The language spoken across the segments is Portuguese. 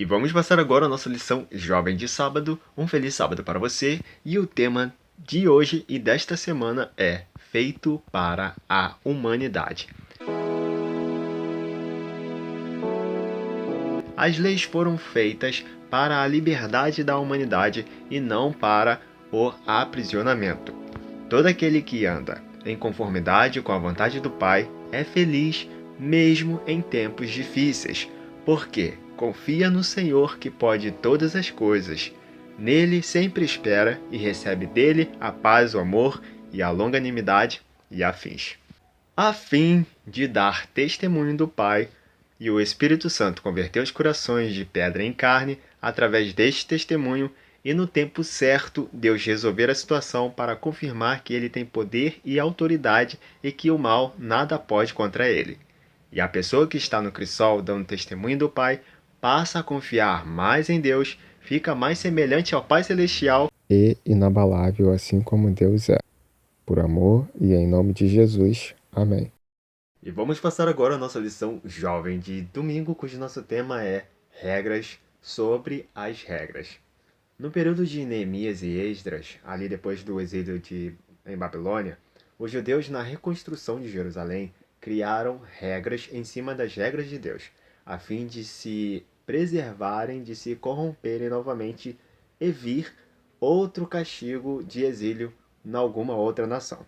E vamos passar agora a nossa lição Jovem de Sábado. Um feliz sábado para você. E o tema de hoje e desta semana é Feito para a Humanidade. As leis foram feitas para a liberdade da humanidade e não para o aprisionamento. Todo aquele que anda em conformidade com a vontade do Pai é feliz mesmo em tempos difíceis, porque confia no Senhor que pode todas as coisas. Nele sempre espera e recebe dele a paz, o amor e a longanimidade e afins. A fim de dar testemunho do Pai, e o Espírito Santo converteu os corações de pedra em carne através deste testemunho, e no tempo certo Deus resolver a situação para confirmar que ele tem poder e autoridade e que o mal nada pode contra ele. E a pessoa que está no crisol dando testemunho do Pai passa a confiar mais em Deus, fica mais semelhante ao Pai Celestial e inabalável, assim como Deus é. Por amor e em nome de Jesus. Amém. E vamos passar agora a nossa lição jovem de domingo, cujo nosso tema é Regras sobre as Regras. No período de Neemias e Esdras, ali depois do exílio em Babilônia, os judeus, na reconstrução de Jerusalém, criaram regras em cima das regras de Deus, a fim de se preservarem de se corromperem novamente e vir outro castigo de exílio em alguma outra nação.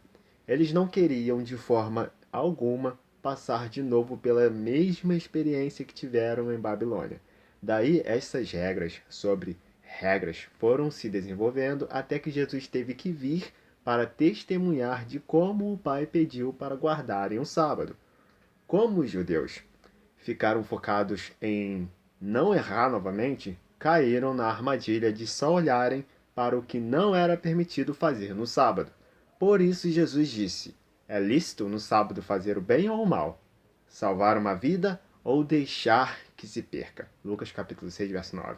Eles não queriam, de forma alguma, passar de novo pela mesma experiência que tiveram em Babilônia. Daí, essas regras foram se desenvolvendo até que Jesus teve que vir para testemunhar de como o Pai pediu para guardarem o sábado. Como os judeus ficaram focados em não errar novamente, caíram na armadilha de só olharem para o que não era permitido fazer no sábado. Por isso Jesus disse: é lícito no sábado fazer o bem ou o mal, salvar uma vida ou deixar que se perca. Lucas capítulo 6, verso 9.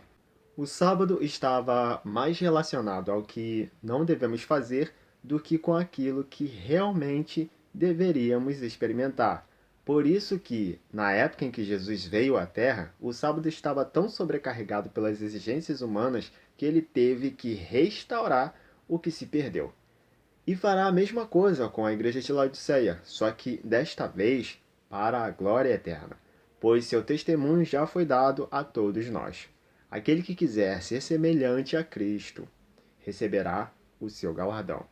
O sábado estava mais relacionado ao que não devemos fazer do que com aquilo que realmente deveríamos experimentar. Por isso que, na época em que Jesus veio à Terra, o sábado estava tão sobrecarregado pelas exigências humanas que ele teve que restaurar o que se perdeu. E fará a mesma coisa com a igreja de Laodiceia, só que desta vez para a glória eterna, pois seu testemunho já foi dado a todos nós. Aquele que quiser ser semelhante a Cristo receberá o seu galardão.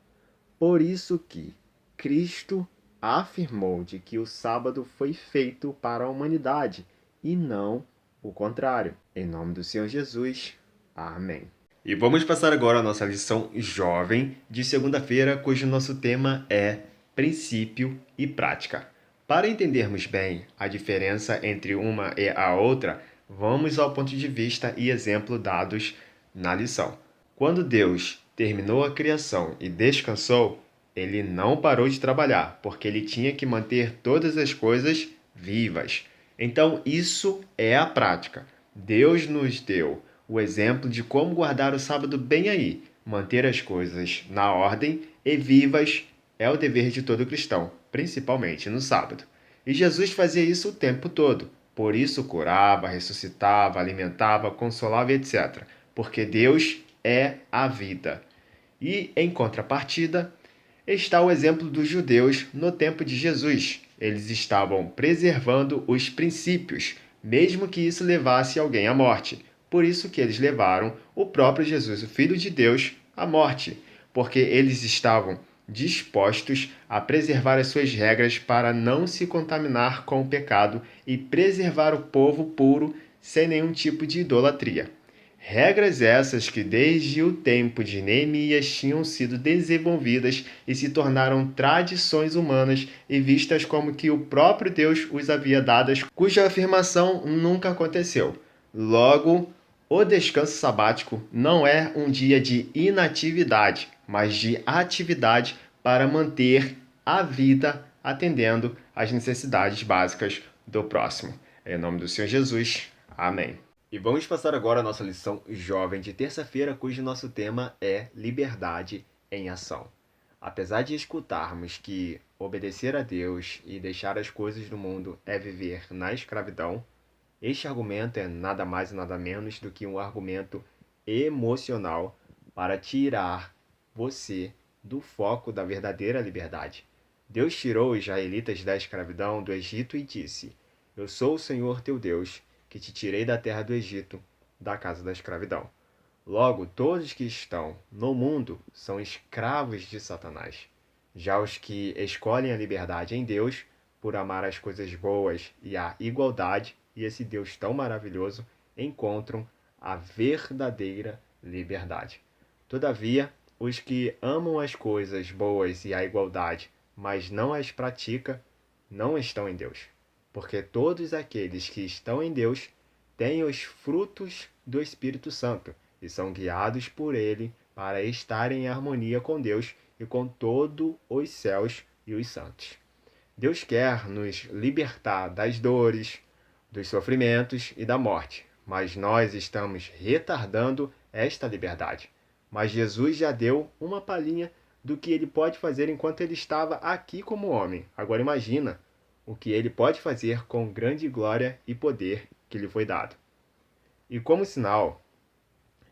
Por isso que Cristo afirmou de que o sábado foi feito para a humanidade e não o contrário. Em nome do Senhor Jesus. Amém. E vamos passar agora a nossa lição jovem de segunda-feira, cujo nosso tema é princípio e prática. Para entendermos bem a diferença entre uma e a outra, vamos ao ponto de vista e exemplo dados na lição. Quando Deus terminou a criação e descansou, ele não parou de trabalhar, porque ele tinha que manter todas as coisas vivas. Então, isso é a prática. Deus nos deu o exemplo de como guardar o sábado bem aí. Manter as coisas na ordem e vivas é o dever de todo cristão, principalmente no sábado. E Jesus fazia isso o tempo todo. Por isso curava, ressuscitava, alimentava, consolava, etc. Porque Deus é a vida. E, em contrapartida, está o exemplo dos judeus no tempo de Jesus. Eles estavam preservando os princípios, mesmo que isso levasse alguém à morte. Por isso que eles levaram o próprio Jesus, o Filho de Deus, à morte, porque eles estavam dispostos a preservar as suas regras para não se contaminar com o pecado e preservar o povo puro sem nenhum tipo de idolatria. Regras essas que desde o tempo de Neemias tinham sido desenvolvidas e se tornaram tradições humanas e vistas como que o próprio Deus os havia dadas, cuja afirmação nunca aconteceu. Logo, o descanso sabático não é um dia de inatividade, mas de atividade para manter a vida atendendo às necessidades básicas do próximo. Em nome do Senhor Jesus. Amém. E vamos passar agora a nossa lição jovem de terça-feira, cujo nosso tema é liberdade em ação. Apesar de escutarmos que obedecer a Deus e deixar as coisas do mundo é viver na escravidão, Este argumento é nada mais e nada menos do que um argumento emocional para tirar você do foco da verdadeira liberdade. Deus tirou os israelitas da escravidão do Egito e disse: Eu sou o Senhor teu Deus, que te tirei da terra do Egito, da casa da escravidão. Logo, todos que estão no mundo são escravos de Satanás. Já os que escolhem a liberdade em Deus, por amar as coisas boas e a igualdade, e esse Deus tão maravilhoso, encontram a verdadeira liberdade. Todavia, os que amam as coisas boas e a igualdade, mas não as praticam, não estão em Deus. Porque todos aqueles que estão em Deus têm os frutos do Espírito Santo e são guiados por ele para estar em harmonia com Deus e com todos os céus e os santos. Deus quer nos libertar das dores, dos sofrimentos e da morte, mas nós estamos retardando esta liberdade. Mas Jesus já deu uma palhinha do que ele pode fazer enquanto ele estava aqui como homem. Agora imagina o que ele pode fazer com grande glória e poder que lhe foi dado. E como sinal,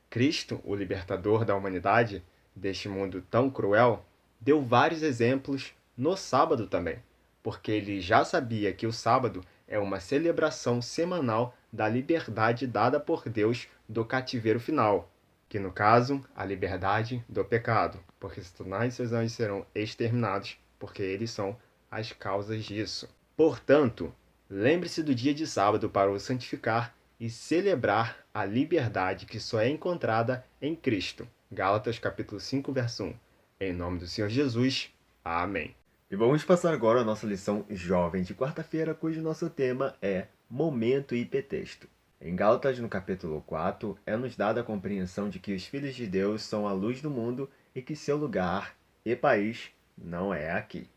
Cristo, o libertador da humanidade deste mundo tão cruel, deu vários exemplos no sábado também, porque ele já sabia que o sábado é uma celebração semanal da liberdade dada por Deus do cativeiro final, que no caso, a liberdade do pecado, porque Satanás e seus anjos serão exterminados, porque eles são as causas disso. Portanto, lembre-se do dia de sábado para o santificar e celebrar a liberdade que só é encontrada em Cristo. Gálatas capítulo 5, verso 1. Em nome do Senhor Jesus. Amém. E vamos passar agora a nossa lição jovem de quarta-feira, cujo nosso tema é momento e hipertexto. Em Gálatas, no capítulo 4, é-nos dada a compreensão de que os filhos de Deus são a luz do mundo e que seu lugar e país não é aqui.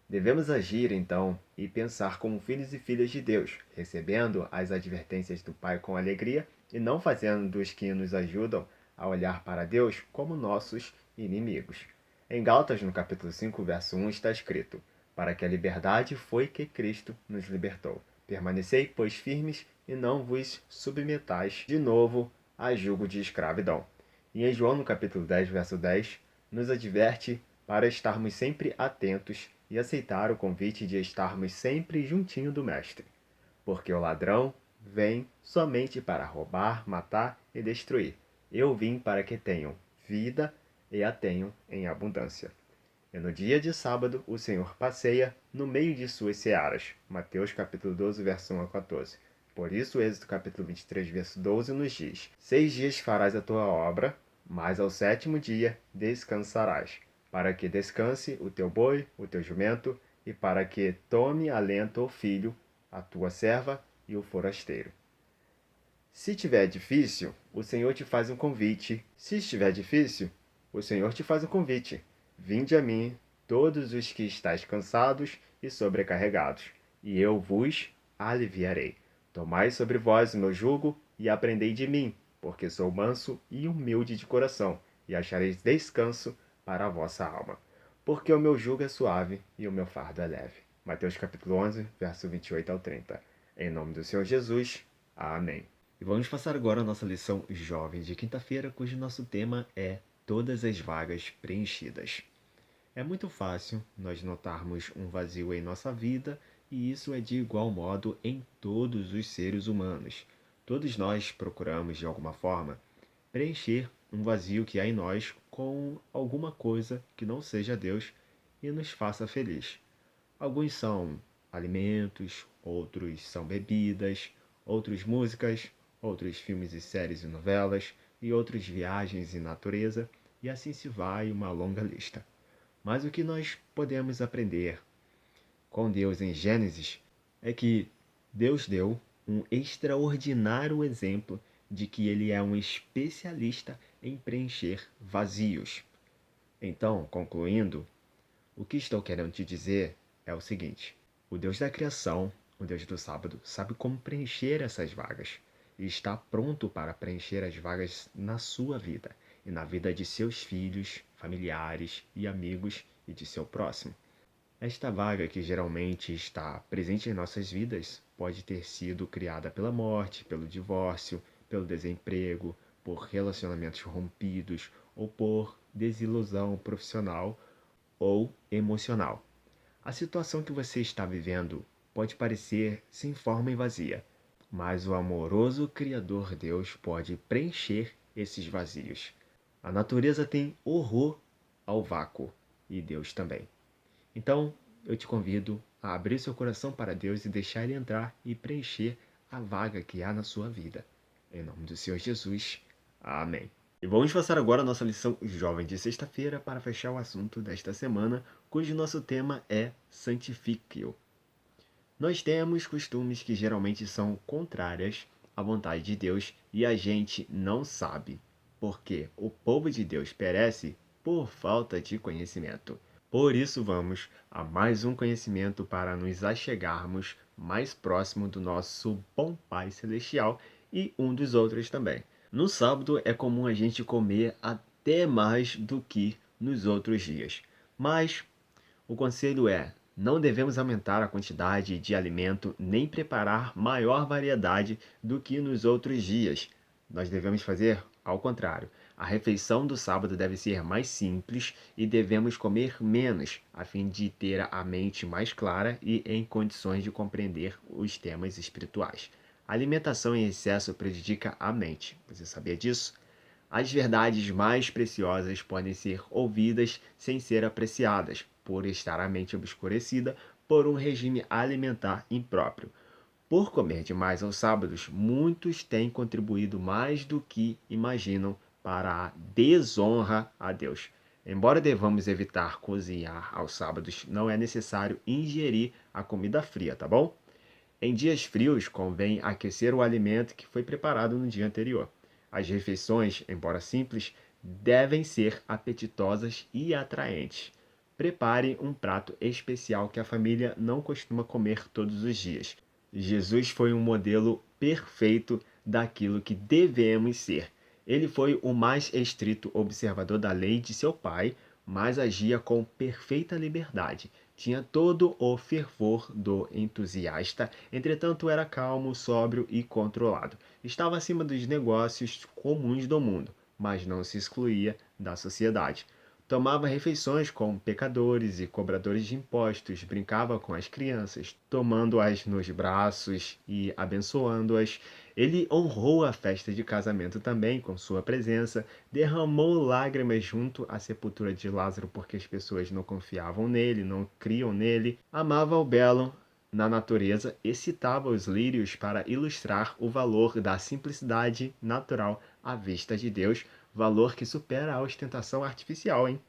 Devemos agir, então, e pensar como filhos e filhas de Deus, recebendo as advertências do Pai com alegria e não fazendo dos que nos ajudam a olhar para Deus como nossos inimigos. Em Gálatas, no capítulo 5, verso 1, está escrito: Para que a liberdade foi que Cristo nos libertou. Permanecei, pois, firmes e não vos submetais de novo a jugo de escravidão. E em João, no capítulo 10, verso 10, nos adverte para estarmos sempre atentos e aceitar o convite de estarmos sempre juntinho do Mestre. Porque o ladrão vem somente para roubar, matar e destruir. Eu vim para que tenham vida e a tenham em abundância. E no dia de sábado o Senhor passeia no meio de suas searas. Mateus capítulo 12, verso 1 a 14. Por isso, Êxodo capítulo 23, verso 12 nos diz: 6 dias farás a tua obra, mas ao 7º dia descansarás, para que descanse o teu boi, o teu jumento, e para que tome alento o filho, a tua serva e o forasteiro. Se tiver difícil, o Senhor te faz um convite. Se estiver difícil, o Senhor te faz um convite. Vinde a mim, todos os que estáis cansados e sobrecarregados, e eu vos aliviarei. Tomai sobre vós o meu jugo e aprendei de mim, porque sou manso e humilde de coração, e achareis descanso para a vossa alma. Porque o meu jugo é suave e o meu fardo é leve. Mateus capítulo 11, verso 28 ao 30. Em nome do Senhor Jesus. Amém. E vamos passar agora a nossa lição jovem de quinta-feira, cujo nosso tema é todas as vagas preenchidas. É muito fácil nós notarmos um vazio em nossa vida, e isso é de igual modo em todos os seres humanos. Todos nós procuramos, de alguma forma, preencher um vazio que há em nós com alguma coisa que não seja Deus e nos faça feliz. Alguns são alimentos, outros são bebidas, outros músicas, outros filmes e séries e novelas, e outros viagens e natureza, e assim se vai uma longa lista. Mas o que nós podemos aprender com Deus em Gênesis é que Deus deu um extraordinário exemplo de que ele é um especialista em preencher vazios. Então, concluindo, o que estou querendo te dizer é o seguinte: o Deus da criação, o Deus do sábado, sabe como preencher essas vagas e está pronto para preencher as vagas na sua vida e na vida de seus filhos, familiares e amigos e de seu próximo. Esta vaga que geralmente está presente em nossas vidas pode ter sido criada pela morte, pelo divórcio, pelo desemprego, por relacionamentos rompidos ou por desilusão profissional ou emocional. A situação que você está vivendo pode parecer sem forma e vazia, mas o amoroso Criador Deus pode preencher esses vazios. A natureza tem horror ao vácuo e Deus também. Então, eu te convido a abrir seu coração para Deus e deixar Ele entrar e preencher a vaga que há na sua vida. Em nome do Senhor Jesus. Amém. E vamos passar agora a nossa lição jovem de sexta-feira para fechar o assunto desta semana, cujo nosso tema é Santifique-o. Nós temos costumes que geralmente são contrárias à vontade de Deus e a gente não sabe, porque o povo de Deus perece por falta de conhecimento. Por isso vamos a mais um conhecimento para nos achegarmos mais próximo do nosso bom Pai Celestial e um dos outros também. No sábado é comum a gente comer até mais do que nos outros dias, mas o conselho é: não devemos aumentar a quantidade de alimento nem preparar maior variedade do que nos outros dias. Nós devemos fazer ao contrário. A refeição do sábado deve ser mais simples e devemos comer menos, a fim de ter a mente mais clara e em condições de compreender os temas espirituais. A alimentação em excesso prejudica a mente. Você sabia disso? As verdades mais preciosas podem ser ouvidas sem ser apreciadas, por estar a mente obscurecida por um regime alimentar impróprio. Por comer demais aos sábados, muitos têm contribuído mais do que imaginam para a desonra a Deus. Embora devamos evitar cozinhar aos sábados, não é necessário ingerir a comida fria, tá bom? Em dias frios, convém aquecer o alimento que foi preparado no dia anterior. As refeições, embora simples, devem ser apetitosas e atraentes. Prepare um prato especial que a família não costuma comer todos os dias. Jesus foi um modelo perfeito daquilo que devemos ser. Ele foi o mais estrito observador da lei de seu pai, mas agia com perfeita liberdade. Tinha todo o fervor do entusiasta, entretanto era calmo, sóbrio e controlado. Estava acima dos negócios comuns do mundo, mas não se excluía da sociedade. Tomava refeições com pecadores e cobradores de impostos, brincava com as crianças, tomando-as nos braços e abençoando-as. Ele honrou a festa de casamento também com sua presença, derramou lágrimas junto à sepultura de Lázaro porque as pessoas não confiavam nele, não criam nele, amava o belo na natureza e citava os lírios para ilustrar o valor da simplicidade natural à vista de Deus, valor que supera a ostentação artificial, hein?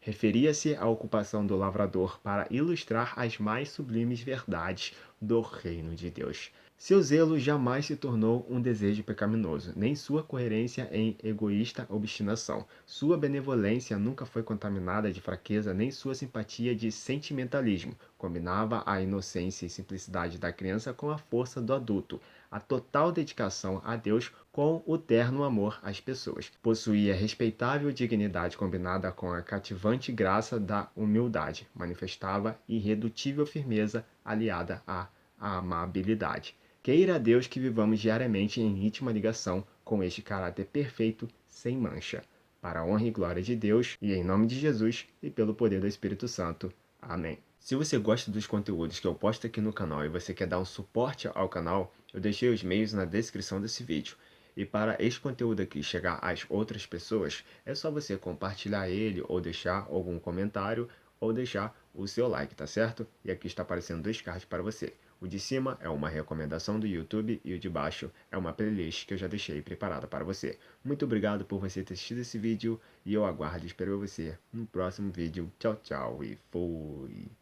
Referia-se à ocupação do lavrador para ilustrar as mais sublimes verdades do reino de Deus. Seu zelo jamais se tornou um desejo pecaminoso, nem sua coerência em egoísta obstinação. Sua benevolência nunca foi contaminada de fraqueza, nem sua simpatia de sentimentalismo. Combinava a inocência e simplicidade da criança com a força do adulto, a total dedicação a Deus com o terno amor às pessoas. Possuía respeitável dignidade combinada com a cativante graça da humildade. Manifestava irredutível firmeza aliada à amabilidade. Queira a Deus que vivamos diariamente em íntima ligação com este caráter perfeito, sem mancha. Para a honra e glória de Deus, e em nome de Jesus, e pelo poder do Espírito Santo. Amém. Se você gosta dos conteúdos que eu posto aqui no canal e você quer dar um suporte ao canal, eu deixei os meios na descrição desse vídeo. E para este conteúdo aqui chegar às outras pessoas, é só você compartilhar ele ou deixar algum comentário ou deixar o seu like, tá certo? E aqui está aparecendo dois cards para você. O de cima é uma recomendação do YouTube e o de baixo é uma playlist que eu já deixei preparada para você. Muito obrigado por você ter assistido esse vídeo e eu aguardo e espero você no próximo vídeo. Tchau, tchau e fui!